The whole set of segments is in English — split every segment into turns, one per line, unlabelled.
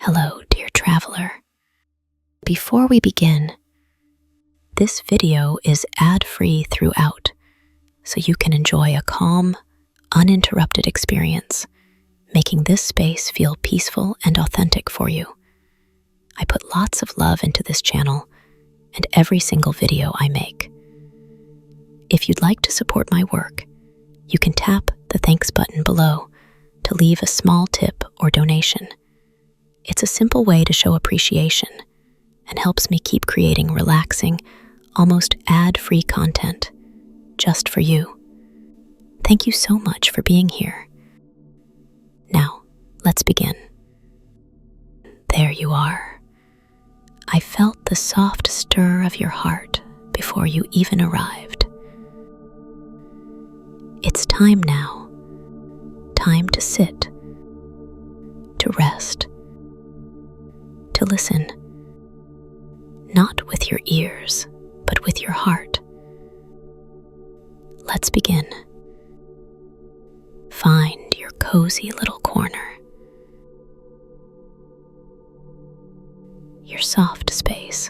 Hello, dear traveler. Before we begin, this video is ad-free throughout, so you can enjoy a calm, uninterrupted experience, making this space feel peaceful and authentic for you. I put lots of love into this channel and every single video I make. If you'd like to support my work, you can tap the thanks button below to leave a small tip or donation. It's a simple way to show appreciation and helps me keep creating relaxing, almost ad-free content just for you. Thank you so much for being here. Now, let's begin. There you are. I felt the soft stir of your heart before you even arrived. It's time now. Time to sit, to rest, to listen, not with your ears, but with your heart. Let's begin. Find your cozy little corner, your soft space.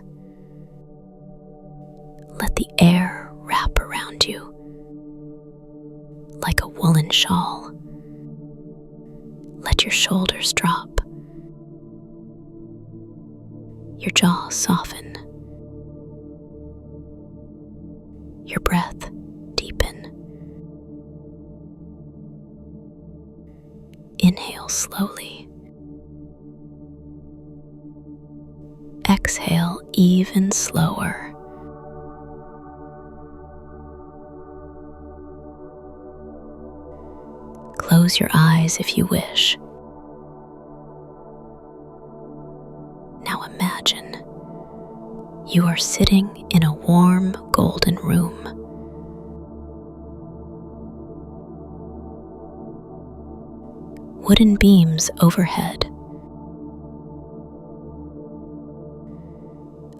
Let the air wrap around you like a woolen shawl. Let your shoulders drop, your jaw soften, your breath deepen. Inhale slowly. Exhale even slower. Close your eyes if you wish. Now imagine you are sitting in a warm golden room. Wooden beams overhead.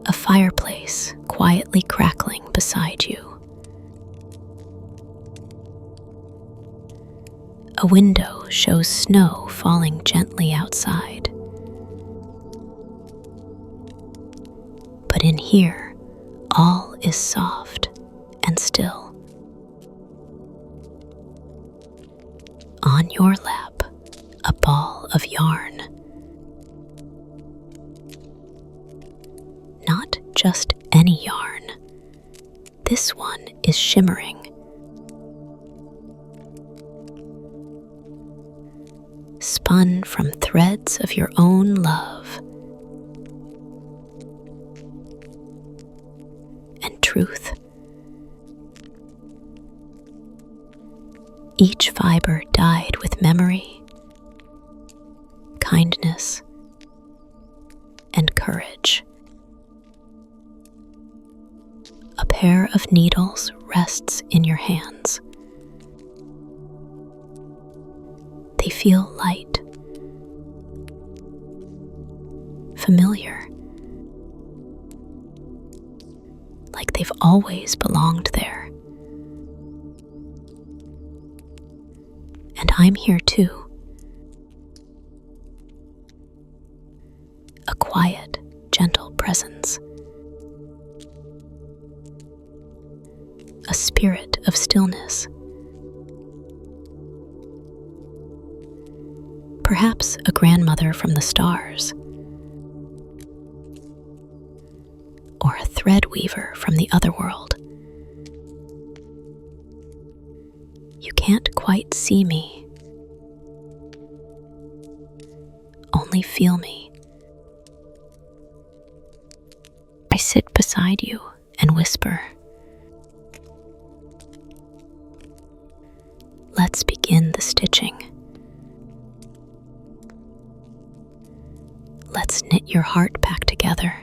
A fireplace quietly crackling beside you. A window shows snow falling gently outside. But in here, all is soft and still. On your lap, a ball of yarn. Not just any yarn. This one is shimmering. Spun from threads of your own love and truth. Each fiber dyed with memory, kindness, and courage. A pair of needles rests in your hands. They feel light, familiar, like they've always belonged there. And I'm here too. A quiet, gentle presence. A spirit of stillness. Perhaps a grandmother from the stars, or a thread weaver from the other world. You can't quite see me, only feel me. I sit beside you and whisper. Let's begin the stitching. Let's knit your heart back together.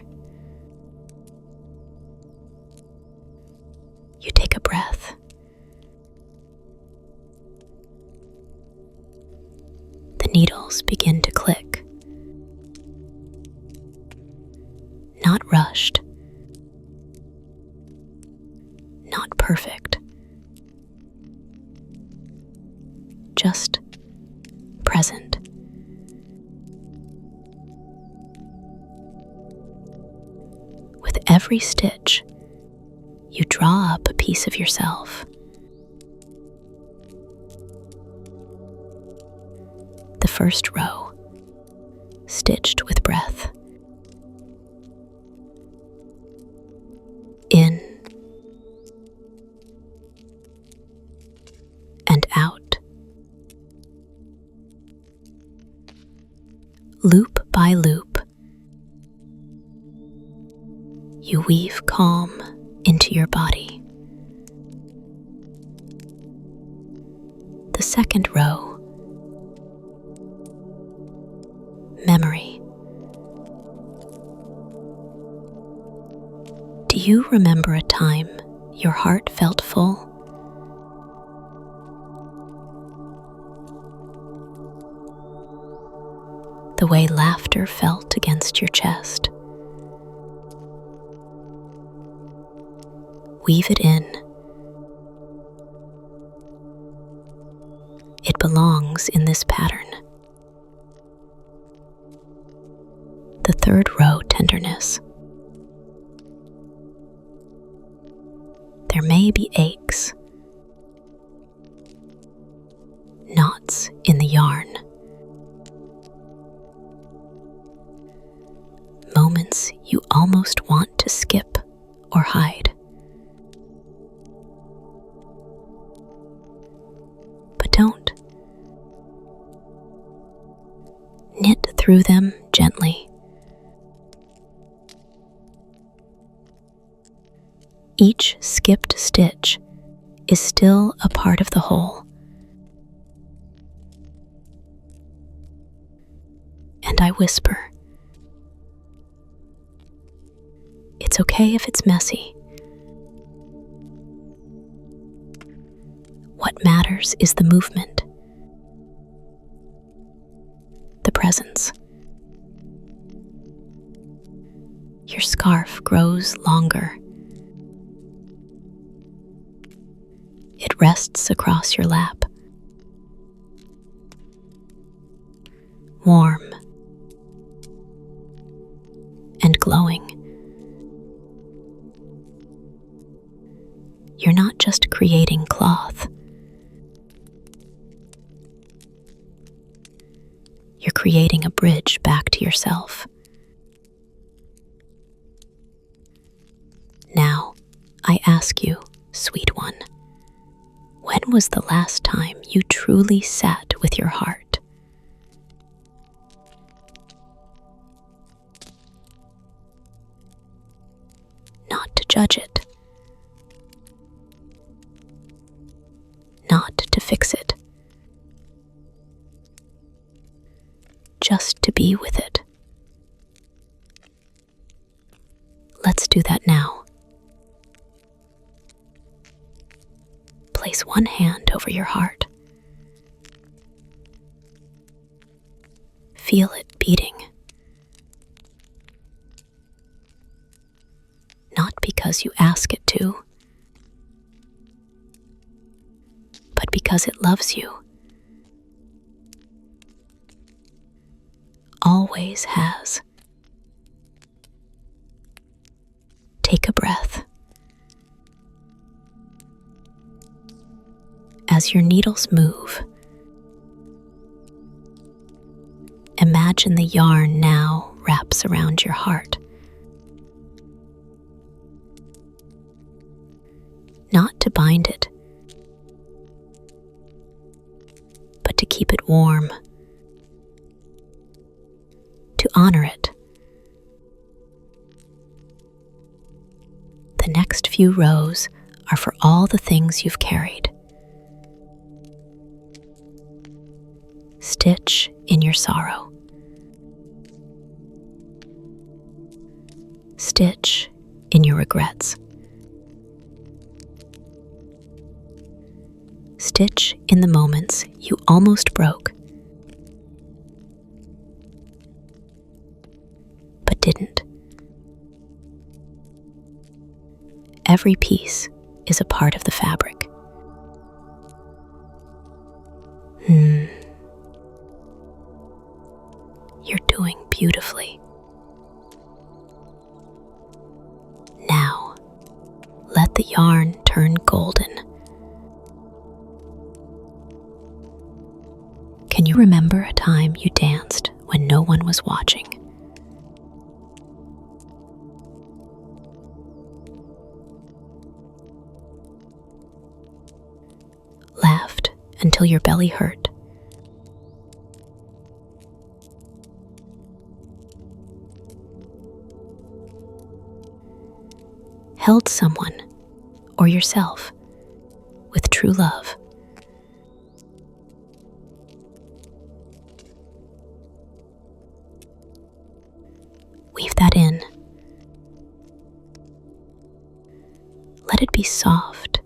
You take a breath. The needles begin to click. Not rushed. Not perfect. Just present. With every stitch, you draw up a piece of yourself. The first row, stitched with breath. In and out. Loop by loop, you weave calm into your body. The second row, memory. Do you remember a time your heart felt full? The way laughter felt against your chest. Weave it in. It belongs in this pattern. The third row, tenderness. There may be aches, knots in the yarn, moments you almost want to skip or hide. But don't. Knit through them gently. Each skipped stitch is still a part of the whole. And I whisper, it's okay if it's messy. What matters is the movement, the presence. Your scarf grows longer. It rests across your lap. Warm and glowing. You're not just creating cloth. You're creating a bridge back to yourself. Now, I ask you, sweet one, when was the last time you truly sat with your heart? Not to judge it, not to fix it, just to be with it. Let's do that now. Place one hand over your heart. Feel it beating. Not because you ask it to, but because it loves you. Always has. Take a breath. As your needles move, imagine the yarn now wraps around your heart. Not to bind it, but to keep it warm, to honor it. The next few rows are for all the things you've carried. Stitch in your sorrow. Stitch in your regrets. Stitch in the moments you almost broke, but didn't. Every piece is a part of the fabric. You're doing beautifully. the yarn turn golden. Can you remember a time you danced when no one was watching? Laughed until your belly hurt. Held someone or yourself with true love. Weave that in. Let it be soft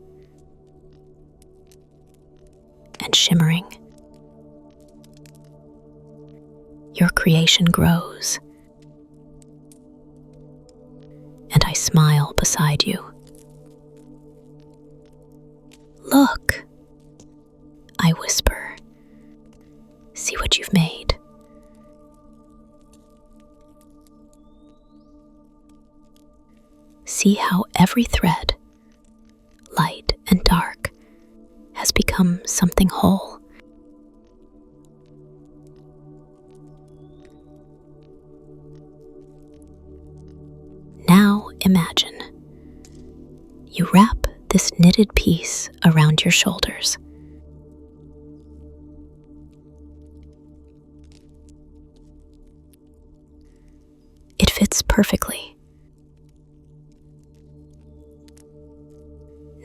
and shimmering. Your creation grows, and I smile beside you. Look, I whisper. See what you've made. See how every thread, light and dark, has become something whole. Now imagine you wrap this knitted piece around your shoulders. It fits perfectly.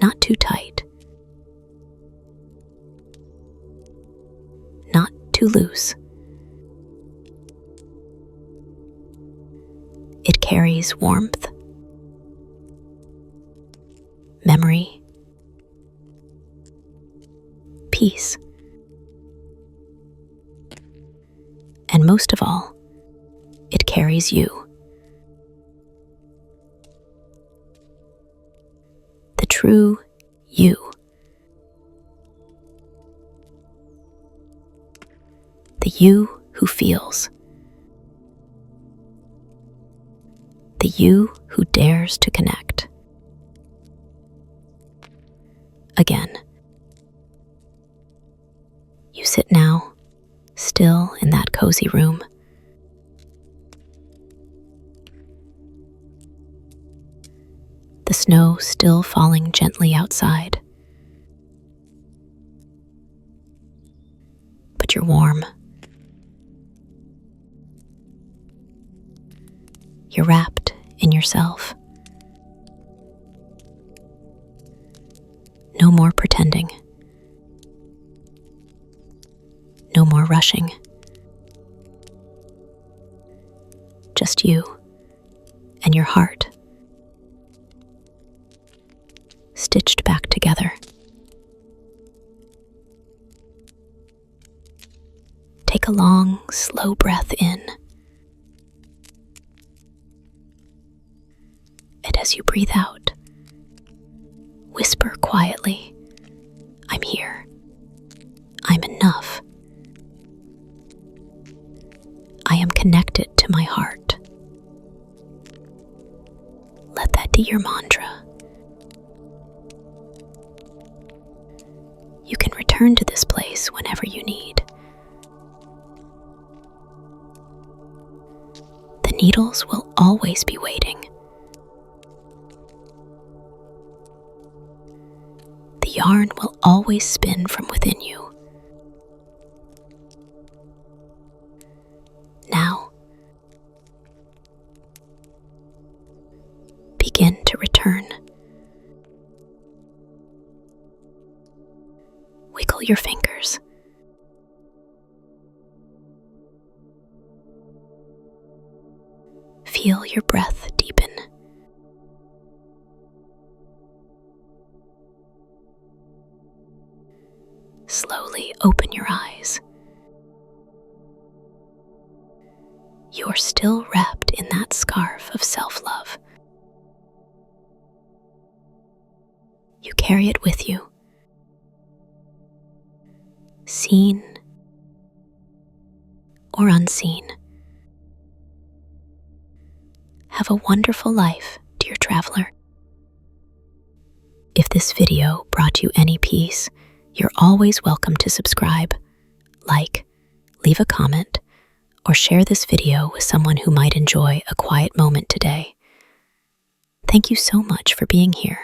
Not too tight, not too loose. It carries warmth, memory, peace, and most of all, it carries you. The true you. The you who feels. The you who dares to connect. Again. You sit now, still in that cozy room. The snow still falling gently outside. But you're warm. You're wrapped in yourself. No more pretending. No more rushing. Just you and your heart, stitched back together. Take a long, slow breath in. And as you breathe out, whisper quietly, I'm here. I'm enough. I am connected to my heart. Let that be your mantra. You can return to this place whenever you need. The needles will always be waiting. The yarn will always spin from within you. Now, begin to return. Wiggle your fingers. Feel your breath deepen. Slowly open your eyes. You're still wrapped in that scarf of self-love. You carry it with you. Seen or unseen. Have a wonderful life, dear traveler. If this video brought you any peace, you're always welcome to subscribe, like, leave a comment, or share this video with someone who might enjoy a quiet moment today. Thank you so much for being here.